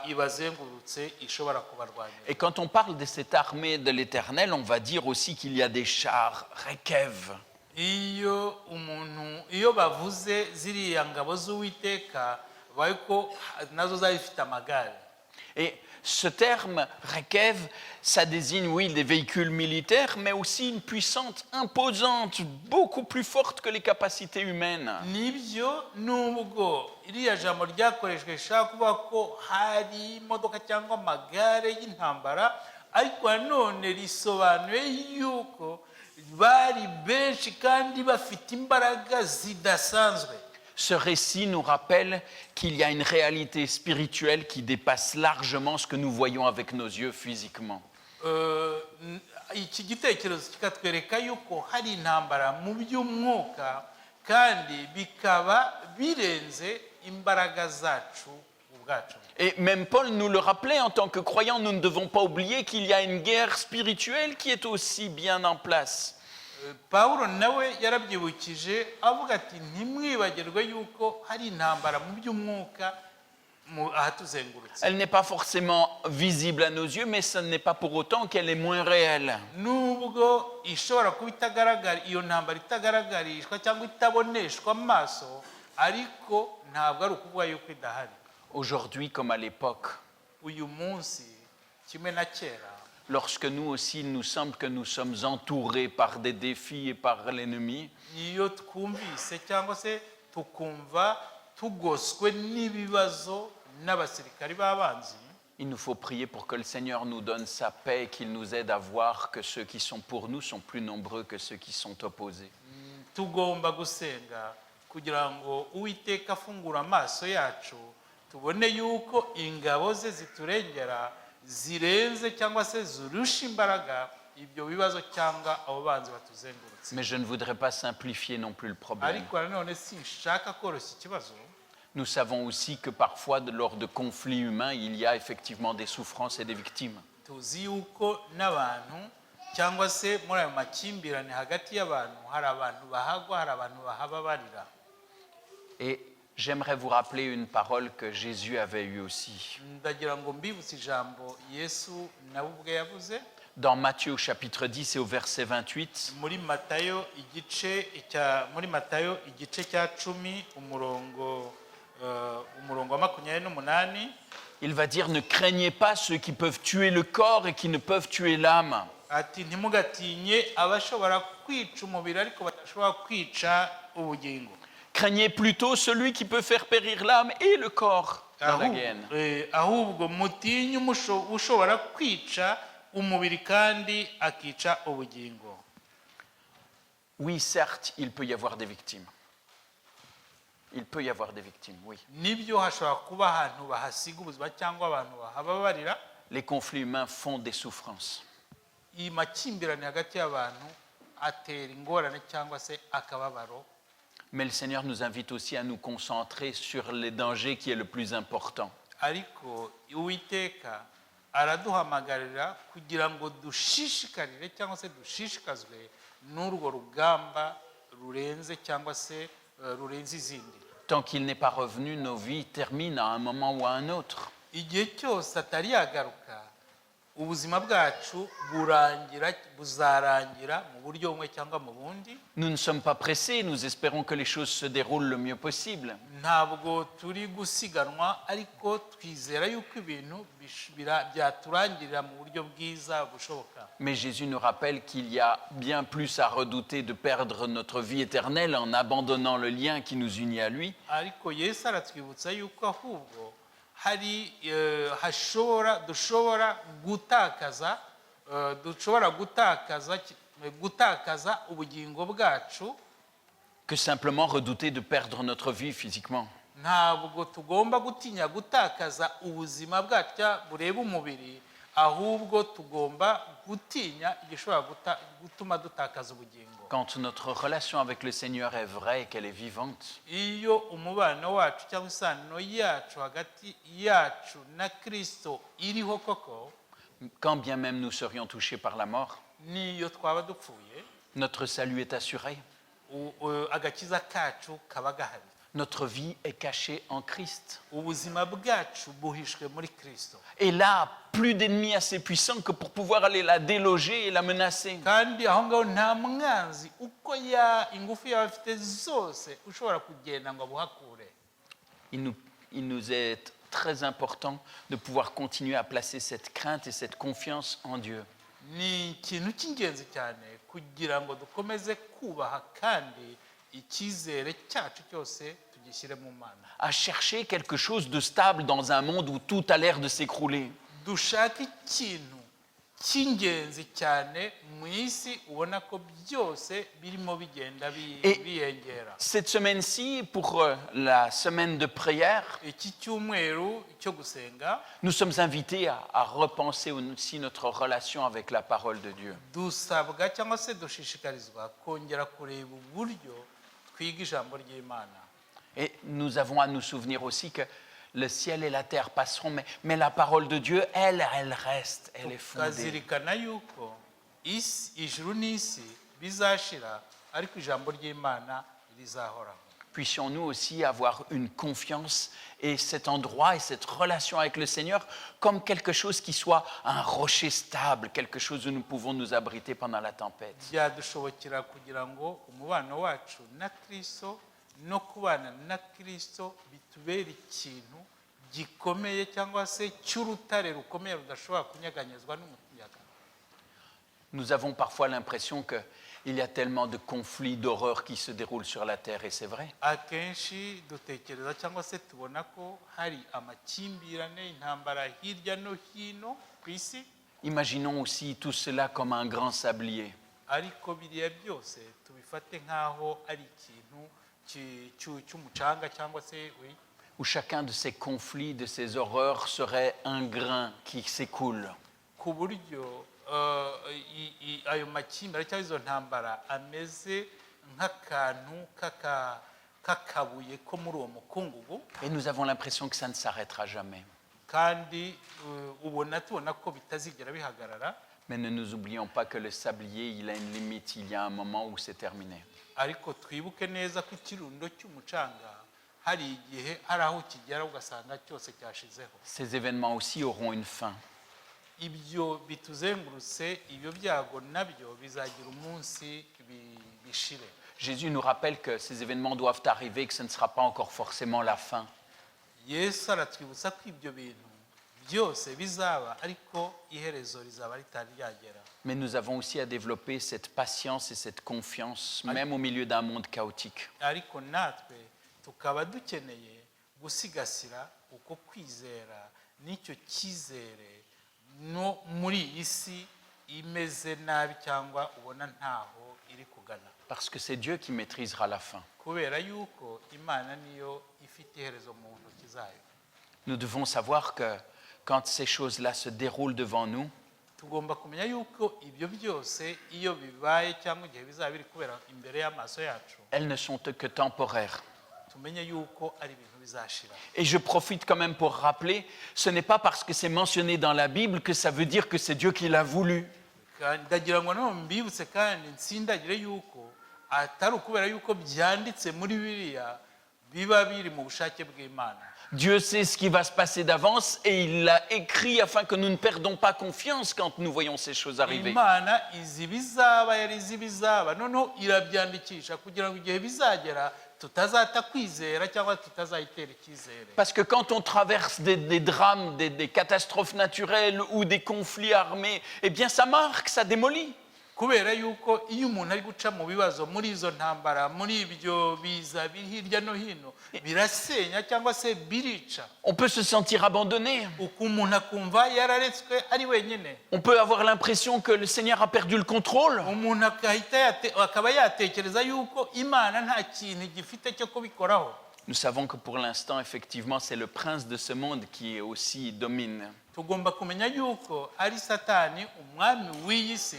ibazengurutse ishobora kubarwanya. Et quand on parle de cette armée de l'Éternel, on va dire aussi qu'il y a des chars Rekev. Iyo bavuze ziriya ngabo z'Uwiteka bayiko nazo zifite amagare. Et ce terme Rekev, ça désigne, oui, des véhicules militaires, mais aussi une puissance imposante, beaucoup plus forte que les capacités humaines. Nibyo nubwo iriya jambo ryakoreshwe rishaka kuvuga ko hari imodoka cyangwa amagare y'intambara, ariko nanone risobanuye yuko bari benshi kandi bafite imbaraga zidasanzwe. Ce récit nous rappelle qu'il y a une réalité spirituelle qui dépasse largement ce que nous voyons avec nos yeux physiquement. Iki gitekerezo kikatwereka yuko hari intambara mu by'umwuka kandi bikaba birenze imbaraga zacu ubwacu. Et même Paul nous le rappelait, en tant que croyants, nous ne devons pas oublier qu'il y a une guerre spirituelle qui est aussi bien en place. Pawulo nawe yarabyibukije avuga ati ntimwibagirwe yuko hari intambara mu by'umwuka ahatuzengurutse. Elle n'est pas forcément visible à nos yeux, mais ce n'est pas pour autant qu'elle est moins réelle. Nubwo ishobora kuba itagaragara, iyo ntambara itagaragarishwa cyangwa itaboneshwa amaso, ariko ntabwo ari ukuvuga yuko idahari. Aujourd'hui, comme à l'époque, Uyu munsi kimwe na kera, lorsque nous aussi, il nous semble que nous sommes entourés par des défis et par l'ennemi, iyo twumvise cyangwa se tukumva tugoswe n'ibibazo n'abasirikari b'abanzi, il nous faut prier pour que le Seigneur nous donne sa paix et qu'il nous aide à voir que ceux qui sont pour nous sont plus nombreux que ceux qui sont opposés. tugomba gusenga kugira ngo Uwiteka afungura amaso yacu tubone yuko ingabo ze ziturengera zirenze cyangwa se zirusha imbaraga ibyo bibazo cyangwa abo banzi batuzengurutse. Mais je ne voudrais pas simplifier non plus le problème. Ariko nanone sinshaka koroshya ikibazo. Nous savons aussi que parfois, lors de conflits humains, il y a effectivement des souffrances et des victimes. Tuzi yuko n'abantu cyangwa se muri ayo makimbirane hagati y'abantu hari abantu bahagwa, hari abantu bahababarira. Et j'aimerais vous rappeler une parole que Jésus avait eue aussi. Ndagira ngo mbibutse ijambo Yesu nawe ubwe yavuze Dans Matthieu chapitre 10 et au verset 28, muri Matayo igice cya 10 umurongo wa 28, il va dire, ne craignez pas ceux qui peuvent tuer le corps et qui ne peuvent tuer l'âme. ati ntimugatinye abashobora kwica umubiri ariko badashobora kwica ubugingo. Craignez plutôt celui qui peut faire périr l'âme et le corps dans la guerre. Ahubwo mutinye ushobora kwica umubiri kandi akica ubugingo. Oui, certes, il peut y avoir des victimes. Il peut y avoir des victimes, oui. Nibyo hashobora kuba ahantu bahasiga ubuzima cyangwa abantu bahababarira. Les conflits humains font des souffrances. Iyi makimbirane hagati y'abantu atera ingorane cyangwa se akababaro. Mais le Seigneur nous invite aussi à nous concentrer sur les dangers qui est le plus important. Ariko Uwiteka araduhamagarira kugira ngo dushishikarire cyangwa se dushishikazwe n'urwo rugamba rurenze cyangwa se rurenze izindi. Tant qu'il n'est pas revenu, nos vies terminent à un moment ou à un autre. Igihe cyose atari yagaruka ubuzima bwacu buzarangira mu buryo bumwe cyangwa mu bundi. Nous ne sommes pas pressés, nous espérons que les choses se déroulent le mieux possible. Ntabwo turi gusiganwa ariko twizera yuko ibintu byaturangirira mu buryo bwiza bushoboka. Mais Jésus nous rappelle qu'il y a bien plus à redouter de perdre notre vie éternelle en abandonnant le lien qui nous unit à lui, ariko Yesu aratwibutsa yuko ahubwo hari dushobora gutakaza ubugingo bwacu. que simplement redouter de perdre notre vie physiquement. Ntabwo tugomba gutinya gutakaza ubuzima bwacu bureba umubiri, ahubwo tugomba gutinya igishobora gutuma dutakaza ubugingo. Quand notre relation avec le Seigneur est vraie et qu'elle est vivante, Iyo umubano wacu cyangwa isano yacu hagati yacu na Kristo iriho koko, quand bien même nous serions touchés par la mort, niyo twaba dupfuye, notre salut est assuré. agakiza kacu kaba gahari. Notre vie est cachée en Christ. Ubuzima bwacu buhishwe muri Kristo. Et là, plus d'ennemis assez puissants que pour pouvoir aller la déloger et la menacer. Kandi aho ngaho nta mwanzi uko ingufu yaba afite zose ushobora kugenda ngo abuhakure. Il nous est très important de pouvoir continuer à placer cette crainte et cette confiance en Dieu. Ni ikintu cy'ingenzi cyane kugira ngo dukomeze kubaha kandi icyizere cyacu cyose tugishyire mu Mana. À chercher quelque chose de stable dans un monde où tout a l'air de s'écrouler. Dushaka ikintu cy'ingenzi cyane mu isi ubona ko byose birimo bigenda biyengera. Cette semaine-ci, pour la semaine de prière, Iki cyumweru cyo gusenga nous sommes invités à repenser aussi notre relation avec la parole de Dieu. dusabwa cyangwa se dushishikarizwa kongera kureba uburyo twiga ijambo ry'Imana. Et nous avons à nous souvenir aussi que le ciel et la terre passeront, mais la parole de Dieu, elle reste, elle est fondée. Tukazirikana yuko ijuru n'isi bizashira ariko ijambo ry'Imana rizahoraho. Puissions-nous aussi avoir une confiance et cet endroit et cette relation avec le Seigneur comme quelque chose qui soit un rocher stable, quelque chose où nous pouvons nous abriter pendant la tempête. Byadushobokera kugira ngo umubano wacu na Kristo no kubana na Kristo bitubere ikintu gikomeye cyangwa se cy'urutare rukomeye rudashobora kunyeganyezwa n'umuyaga. Nous avons parfois l'impression qu'il y a tellement de conflits, d'horreurs qui se déroulent sur la terre, et c'est vrai. Akenshi dutekereza cyangwa se tubona ko hari amakimbirane, intambara hirya no hino ku isi. Imaginons aussi tout cela comme un grand sablier. Ariko biriya byose tubifate nk'aho ari ikintu cy'umucanga cyangwa se où chacun de ces conflits, de ces horreurs serait un grain qui s'écoule. ku buryo ayo makimbirane cyangwa izo ntambara ameze nk'akantu k'akabuye ko muri uwo mukungugu. Et nous avons l'impression que ça ne s'arrêtera jamais. Kandi tubona ko bitazigera bihagarara. Mais ne nous oublions pas que le sablier, il a une limite, il y a un moment où c'est terminé. Ariko twibuke neza ko ikirundo cy'umucanga hari igihe hari aho kigera ugasanga cyose cyashizeho. Ces événements aussi auront une fin. Ibyo bituzengurutse, ibyo byago nabyo bizagira umunsi bishire. Jésus nous rappelle que ces événements doivent arriver, que ce ne sera pas encore forcément la fin. Yesu aratwibutsa ko ibyo bintu byose bizaba ariko iherezo rizaba ritari ryagera. Mais nous avons aussi à développer cette patience et cette confiance, même au milieu d'un monde chaotique. Ariko natwe tukaba dukeneye gusigasira uko kwizera n'icyo cyizere no muri iyi si imeze nabi cyangwa ubona ntaho iri kugana. Parce que c'est Dieu qui maîtrisera la fin. Kubera yuko Imana niyo ifite iherezo mu ntoki zayo. Nous devons savoir que quand ces choses-là se déroulent devant nous, Tugomba kumenya yuko ibyo byose iyo bibaye cyangwa igihe bizaba biri kubera imbere y'amaso yacu, elles ne sont que temporaires. tumenye yuko ari ibintu bizashira. Et je profite quand même pour rappeler, ce n'est pas parce que c'est mentionné dans la Bible que ça veut dire que c'est Dieu qui l'a voulu. Ndagira ngo no mbibutse kandi nsindagire yuko atari ukubera yuko byanditse muri Bibiliya biba biri mu bushake bw'Imana. Dieu sait ce qui va se passer d'avance et il l'a écrit afin que nous ne perdons pas confiance quand nous voyons ces choses arriver. imana izi ibizaba yari izi ibizaba noneho irabyandikisha kugira ngo igihe bizagera tutazata kwizera cyangwa tutazayitera icyizere. Parce que quand on traverse des drames, des catastrophes naturelles ou des conflits armés, eh bien ça marque, ça démolit. kubera yuko iyo umuntu ari guca mu bibazo muri izo ntambara muri ibyo biza biri hirya no hino birasenya cyangwa se birica. On peut se sentir abandonné. Umuntu akumva yararetswe ari wenyine. On peut avoir l'impression que le Seigneur a perdu le contrôle. Umuntu akaba yatekereza yuko imana nta kintu gifite cyo kubikoraho. Nous savons que pour l'instant, effectivement, c'est le prince de ce monde qui aussi domine. Tugomba kumenya yuko ari Satani umwami w'iyi si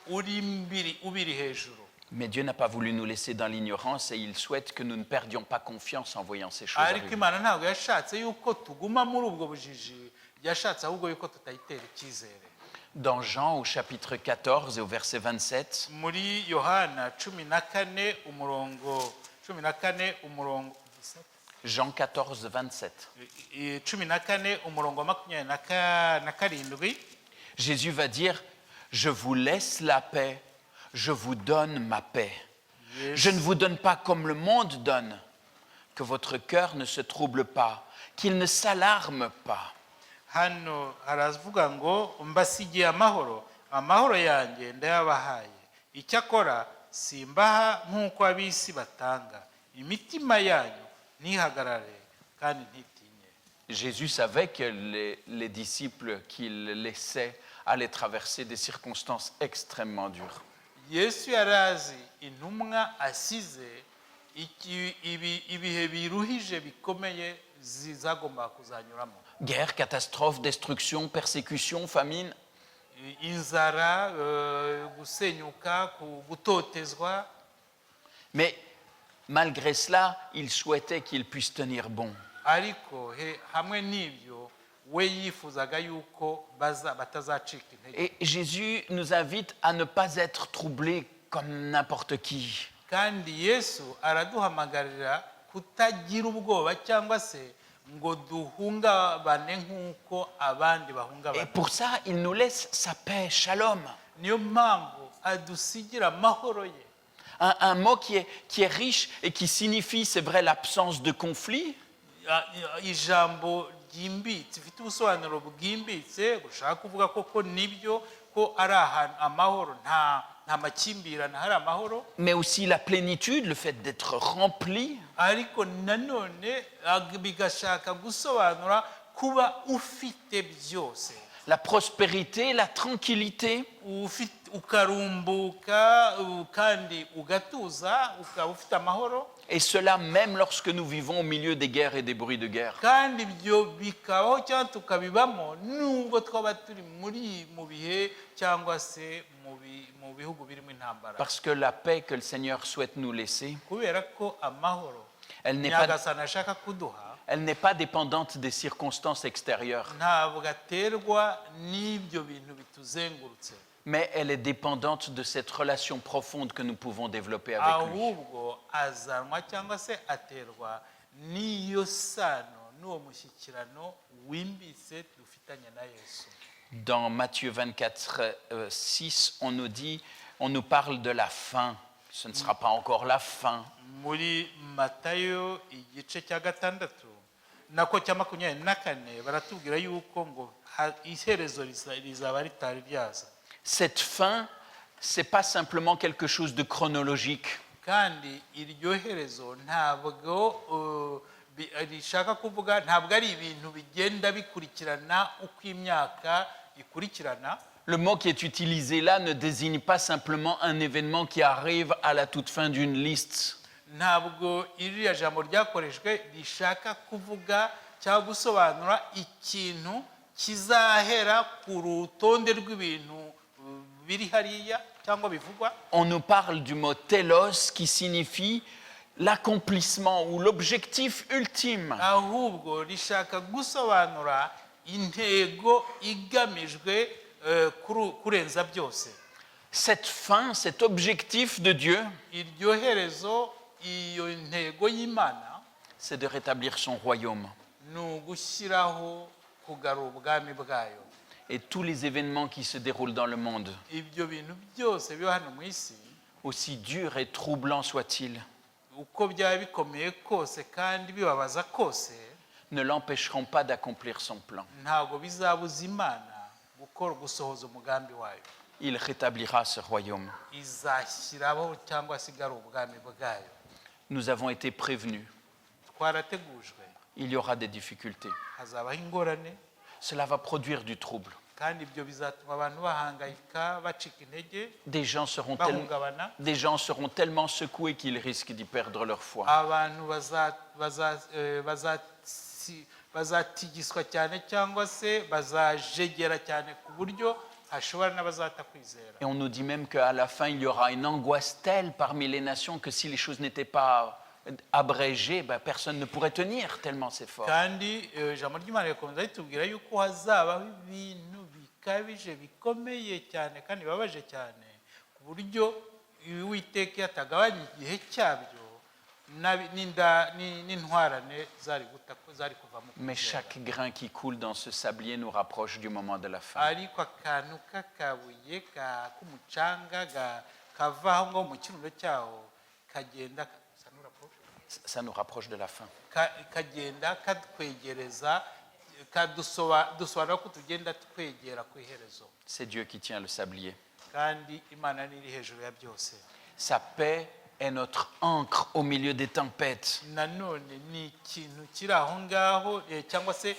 ubiri hejuru. Mais Dieu n'a pas voulu nous laisser dans l'ignorance et il souhaite que nous ne perdions pas confiance en voyant ces choses ariko arriver. imana ntabwo yashatse yuko tuguma muri ubwo bujiji yashatse ahubwo yuko tutayitera icyizere. Dans Jean au chapitre 14 et au verset 27, muri Yohana 14 umurongo 17 Jean 14, 27, 14 umurongo 27 Jésus va dire « Je vous laisse la paix, je vous donne ma paix. Je ne vous donne pas comme le monde donne, que votre cœur ne se trouble pas, qu'il ne s'alarme pas. » hano haravuga ngo mbasigiye amahoro yanjye ndayabahaye icyakora simbaha nk'uko ab'isi batanga imitima yanyu ntihagarare kandi ntitinye. Jésus savait que les disciples qu'il laissait allaient traverser des circonstances extrêmement dures. Yesu yari azi intumwa asize ibihe biruhije bikomeye zizagomba kuzanyuramo. Guerre, catastrophe, destruction, persécution, famine. Inzara, gusenyuka, gutotezwa. Mais malgré cela, il souhaitait qu'il puisse tenir bon. Ariko hamwe n'ibyo we yifuzaga yuko batazacika intege. Et Jésus nous invite à ne pas être troublés comme n'importe qui. Kandi Yesu araduhamagarira kutagira ubwoba cyangwa se ngo duhungabane nk'uko abandi Et bahungabana. pour ça, il nous laisse sa paix, shalom. Niyo mpamvu adusigira amahoro ye. Un mot qui est riche et qui signifie, c'est vrai, l'absence de conflit, Ijambo ryimbitse ifite ubusobanuro bwimbitse gushaka kuvuga koko nibyo ko ari ahantu amahoro nta makimbirane hari amahoro. mais aussi la plénitude, le fait d'être rempli. Ariko nanone bigashaka gusobanura kuba ufite byose. La prospérité, la tranquillité. Ukarumbuka kandi ugatuza ukaba ufite amahoro. Et cela même lorsque nous vivons au milieu des guerres et des bruits de guerre. Kandi ibyo bikabaho cyangwa tukabibamo nubwo twaba turi mu bihe cyangwa se mu bihugu birimo intambara. Parce que la paix que le Seigneur souhaite nous laisser, Kubera ko amahoro elle n'est Nyagasani ashaka kuduha pas dépendante des circonstances extérieures, ntabwo aterwa n'ibyo bintu bituzengurutse, mais elle est dépendante de cette relation profonde que nous pouvons développer avec lui. ahubwo azanwa cyangwa se aterwa n'iyo sano n'uwo mushyikirano wimbitse dufitanye na Yesu. Dans Matthieu 24, 6, on nous parle de la fin. Ce ne sera pas encore la fin. Muri Matayo igice cya 6 nako cya 24 baratubwira yuko ngo iherezo rizaba ritari ryaza. Cette fin, c'est pas simplement quelque chose de chronologique. Kandi iryo herezo ntabwo rishaka kuvuga ntabwo ari ibintu bigenda bikurikirana uko imyaka ikurikirana. Le mot qui est utilisé là ne désigne pas simplement un événement qui arrive à la toute fin d'une liste. Ntabwo iriya jambo ryakoreshwe rishaka kuvuga cyangwa gusobanura ikintu kizahera ku rutonde rw'ibintu biri hariya cyangwa bivugwa. On nous parle du mot telos qui signifie l'accomplissement ou l'objectif ultime. Ahubwo rishaka gusobanura intego igamijwe kurenza byose. Cette fin, cet objectif de Dieu, Iryo herezo iyo ntego y'Imana c'est de rétablir son royaume. ni ugushyiraho kugarura ubwami bwayo. Et tous les événements qui se déroulent dans le monde, Ibyo bintu byose biba hano mu isi, aussi durs et troublants soient-ils, uko byaba bikomeye kose kandi bibabaza kose, ne l'empêcheront pas d'accomplir son plan. ntabwo bizabuza Imana gusohoza umugambi wayo. Il rétablira ce royaume. Izashyiraho cyangwa se igarura ubwami bwayo. Nous avons été prévenus. Twarategujwe, Il y aura des difficultés. hazabaho ingorane, Cela va produire du trouble. kandi ibyo bizatuma abantu bahangayika, bacika intege, Des gens seront tellement secoués qu'ils risquent d'y perdre leur foi. abantu bazatigiswa cyane cyangwa se bazajegera cyane ku buryo hashobora n'abazata kwizera. Et on nous dit même qu'à la fin, il y aura une angoisse telle parmi les nations que si les choses n'étaient pas abrégées, personne ne pourrait tenir tellement c'est fort. Kandi ijambo ry'Imana rikomeza ritubwira yuko hazabaho ibintu bikabije bikomeye cyane kandi bibabaje cyane ku buryo Uwiteka yatagabanya igihe cyabyo n'intwarane zari kuva mu Mais kwizera. chaque grain qui coule dans ce sablier nous rapproche du moment de la fin. Ariko akantu k'akabuye k'umucanga kava aho ngaho mu kirundo cyawo kagenda Ça nous rapproche de la fin. kagenda katwegereza, dusobanura ko tugenda twegera ku iherezo. C'est Dieu qui tient le sablier. Kandi Imana ni iri hejuru ya byose. Sa paix est notre ancre au milieu des tempêtes. Nanone ni ikintu kiri aho ngaho cyangwa se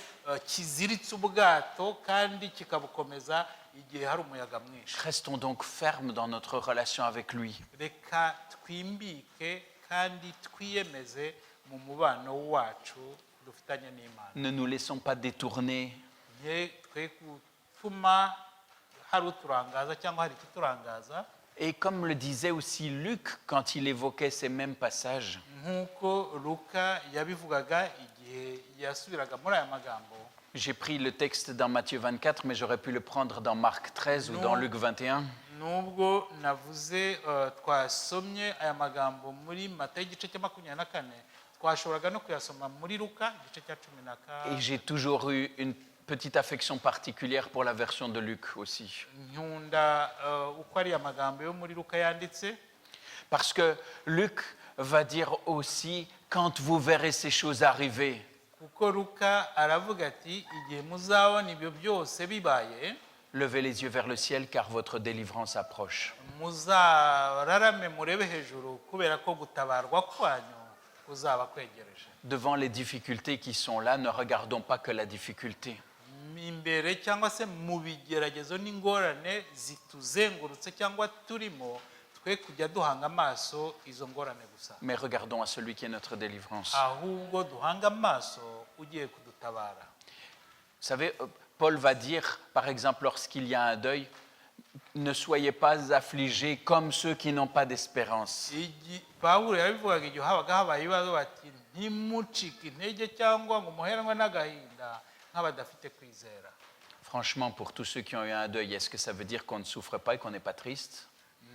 kiziritse ubwato kandi kikabukomeza igihe hari umuyaga mwinshi. Restons donc fermes dans notre relation avec lui. Reka twimbike kandi twiyemeze mu mubano wacu dufitanye n'Imana. Ne nous laissons pas détourner. Twe gutuma hari uturangaza cyangwa hari ikiturangaza. Et comme le disait aussi Luc quand il évoquait ces mêmes passages, Nk'uko Luka yabivugaga igihe yasubiraga muri aya magambo. j'ai pris le texte dans Matthieu 24, mais j'aurais pu le prendre dans Marc 13 ou dans Luc 21. Nubwo navuze twasomye aya magambo muri Matayo igice cya 24, twashoboraga no kuyasoma muri Luka igice cya 14. Et j'ai toujours eu une petite affection particulière pour la version de Luc aussi. Nkunda uko ari amagambo yo muri Luka yanditse. Parce que Luc va dire aussi, quand vous verrez ces choses arriver, Kuko Luka aravuga ati igihe muzabona ibyo byose bibaye, levez les yeux vers le ciel car votre délivrance approche. muzararame murebe hejuru kubera ko gutabarwa kwanyu kuzaba kwegereje. Devant les difficultés qui sont là, ne regardons pas que la difficulté. Imbere cyangwa se mu bigeragezo n'ingorane zituzengurutse cyangwa turimo, twe kujya duhanga amaso izo ngorane gusa, Mais regardons à celui qui est notre délivrance. ahubwo duhanga amaso ugiye kudutabara. Vous savez, Paul va dire, par exemple, lorsqu'il y a un deuil, ne soyez pas affligés comme ceux qui n'ont pas d'espérance. Pawulo yabivugaga igihe habaga habaye ibibazo bati ntimucike intege cyangwa ngo muheranwe n'agahinda nk'abadafite kwizera. Franchement, pour tous ceux qui ont eu un deuil, est-ce que ça veut dire qu'on ne souffre pas et qu'on n'est pas triste?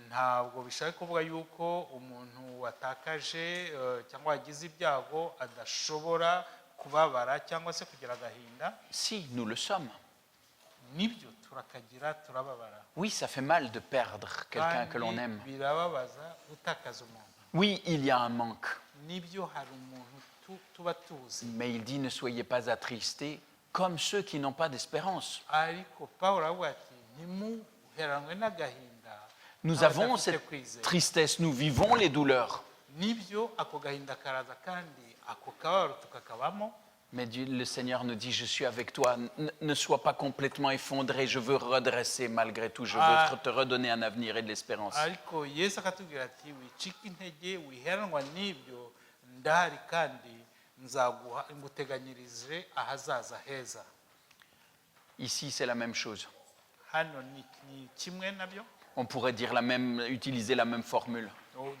Ntabwo bishaka kuvuga yuko umuntu watakaje cyangwa wagize ibyago adashobora kubabara cyangwa se kugira agahinda. Si, nous le sommes. Nibyo turakagira, turababara. Oui, ça fait mal de perdre quelqu'un que l'on aime. Birababaza gutakaza umuntu. Oui, il y a un manque. Nibyo hari umuntu tuba tuzi. Mais il dit, ne soyez pas attristés comme ceux qui n'ont pas d'espérance. Ariko Pawulo aravuga ati ntimuheranwe n'agahinda. Nous avons cette tristesse, nous vivons les douleurs. Nibyo ako gahinda karaza kandi ako kababaro tukakabamo. Mais le Seigneur nous dit, je suis avec toi, ne sois pas complètement effondré, je veux redresser malgré tout, je veux te redonner un avenir et de l'espérance. Ariko Yesu akatubwira ati wicika intege wiheranwa n'ibyo, ndahari kandi nguteganyirije ahazaza heza. Ici, c'est la même chose. Hano ni kimwe nabyo. On pourrait dire utiliser la même formule.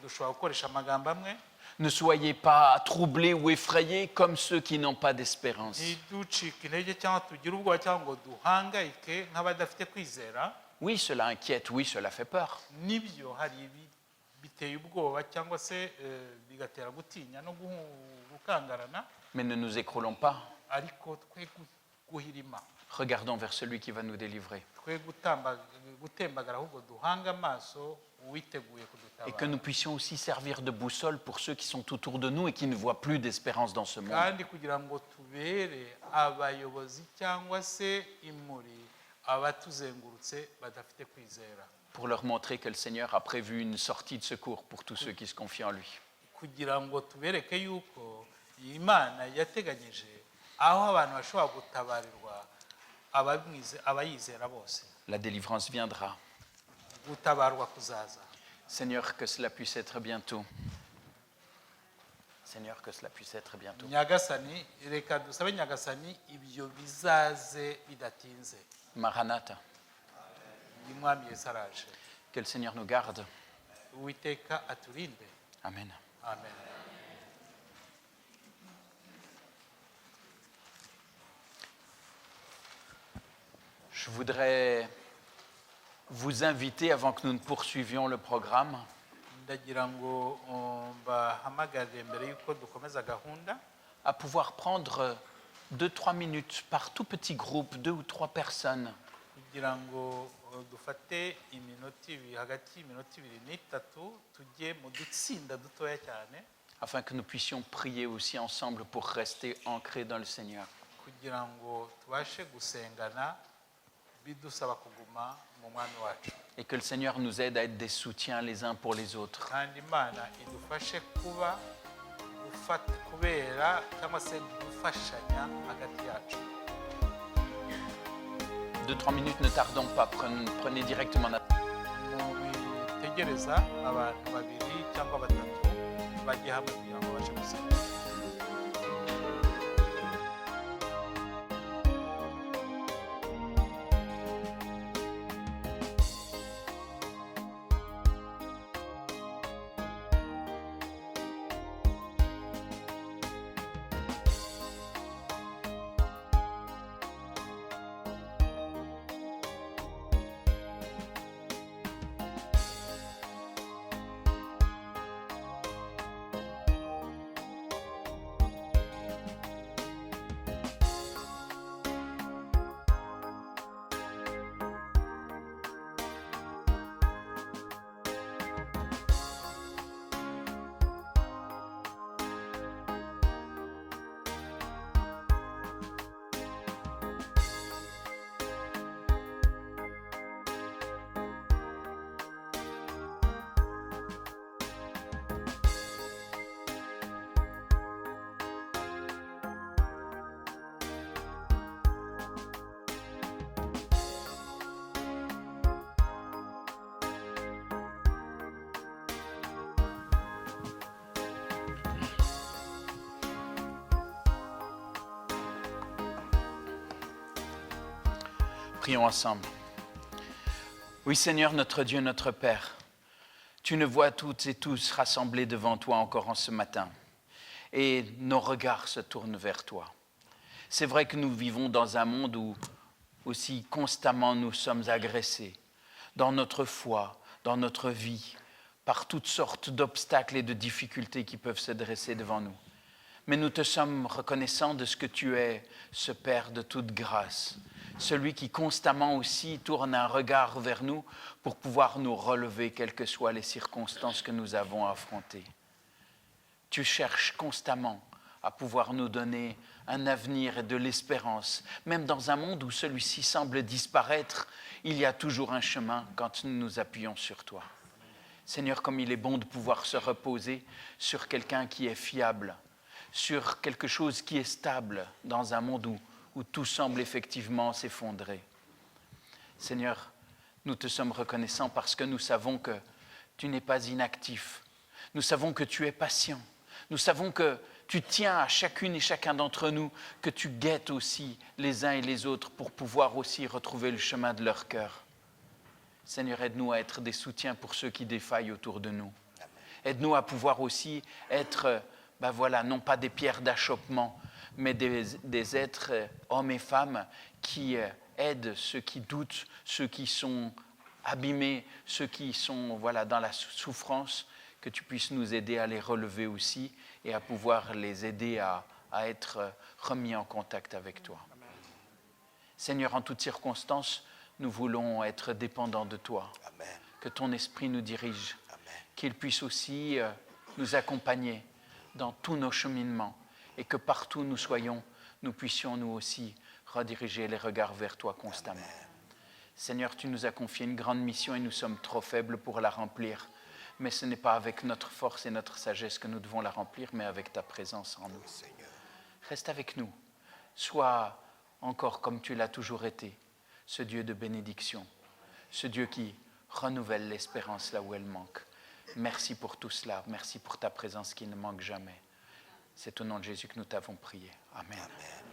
Dushobora gukoresha amagambo amwe. Ne soyez pas troublés ou effrayés comme ceux qui n'ont pas d'espérance. Ntiducike intege cyangwa tugire ubwoba cyangwa ngo duhangayike nk'abadafite kwizera. Oui, cela inquiète, oui, cela fait peur. Nibyo hari biteye ubwoba cyangwa se bigatera gutinya no gukangarana. Mais ne nous écroulons pas. ariko twe guhirima Regardons vers celui qui va nous délivrer. twe gutembagara ahubwo duhanga amaso uwiteguye Et que kudutabara nous puissions aussi servir de boussole pour ceux qui sont autour de nous et qui ne voient plus d'espérance dans ce monde. kandi kugira ngo tubere abayobozi cyangwa se imuri abatuzengurutse badafite kwizera Pour leur montrer que le Seigneur a prévu une sortie de secours pour tous ceux qui se confient en lui. kugira ngo tubereke yuko Imana yateganyije aho abantu bashobora gutabarirwa abayizera bose La délivrance viendra. gutabarwa kuzaza Seigneur, que cela puisse être bientôt. Seigneur, que cela puisse être bientôt. nyagasani reka dusabe nyagasani ibyo bizaze bidatinze Maranatha, uyu mwami Yesu araje que le Seigneur nous garde. uwiteka aturinde Amen. amen Je voudrais vous inviter, avant que nous ne poursuivions le programme, ndagira ngo mbahamagarire mbere y'uko dukomeza gahunda à pouvoir prendre 2-3 minutes par tout petit groupe, 2 ou 3 personnes, kugira ngo dufate iminota ibiri hagati y'iminota ibiri n'itatu tujye mu dutsinda dutoya cyane afin que nous puissions prier aussi ensemble pour rester ancrés dans le Seigneur. kugira ngo tubashe gusengana bidusaba kuguma mu mwami wacu Et que le Seigneur nous aide à être des soutiens les uns pour les autres. kandi imana idufashe kuba kubera cyangwa se gufashanya hagati yacu 2-3 minutes, ne tardons pas, prenez directement notre... mubitegereza abantu babiri cyangwa batatu bajye hamwe kugira ngo babashe gusenga Prions ensemble. Oui Seigneur, notre Dieu, notre Père, tu nous vois toutes et tous rassemblés devant toi encore en ce matin. Et nos regards se tournent vers toi. C'est vrai que nous vivons dans un monde où aussi constamment nous sommes agressés, dans notre foi, dans notre vie, par toutes sortes d'obstacles et de difficultés qui peuvent se dresser devant nous. Mais nous te sommes reconnaissants de ce que tu es, ce Père de toute grâce, celui qui constamment aussi tourne un regard vers nous pour pouvoir nous relever, quelles que soient les circonstances que nous avons à affronter. Tu cherches constamment à pouvoir nous donner un avenir et de l'espérance. Même dans un monde où celui-ci semble disparaître, il y a toujours un chemin quand nous nous appuyons sur toi. Seigneur, comme il est bon de pouvoir se reposer sur quelqu'un qui est fiable, sur quelque chose qui est stable dans un monde où tout semble effectivement s'effondrer. Seigneur, nous te sommes reconnaissants parce que nous savons que tu n'es pas inactif. Nous savons que tu es patient. Nous savons que tu tiens à chacune et chacun d'entre nous, que tu guettes aussi les uns et les autres pour pouvoir aussi retrouver le chemin de leur cœur. Seigneur, aide-nous à être des soutiens pour ceux qui défaillent autour de nous. Aide-nous à pouvoir aussi être, non pas des pierres d'achoppement, mais des êtres, hommes et femmes, qui aident ceux qui doutent, ceux qui sont abîmés, ceux qui sont dans la souffrance, que tu puisses nous aider à les relever aussi et à pouvoir les aider à à être remis en contact avec toi. Seigneur, en toutes circonstances, nous voulons être dépendants de toi. Amen. Que ton esprit nous dirige, Amen. qu'il puisse aussi nous accompagner dans tous nos cheminements et que partout où nous soyons, nous puissions nous aussi rediriger les regards vers toi constamment. Amen. Seigneur, tu nous as confié une grande mission et nous sommes trop faibles pour la remplir. Mais ce n'est pas avec notre force et notre sagesse que nous devons la remplir, mais avec ta présence en nous. Seigneur. Reste avec nous. Sois encore comme tu l'as toujours été, ce Dieu de bénédiction, ce Dieu qui renouvelle l'espérance là où elle manque. Merci pour tout cela. Merci pour ta présence qui ne manque jamais. C'est au nom de Jésus que nous t'avons prié. Amen. Amen.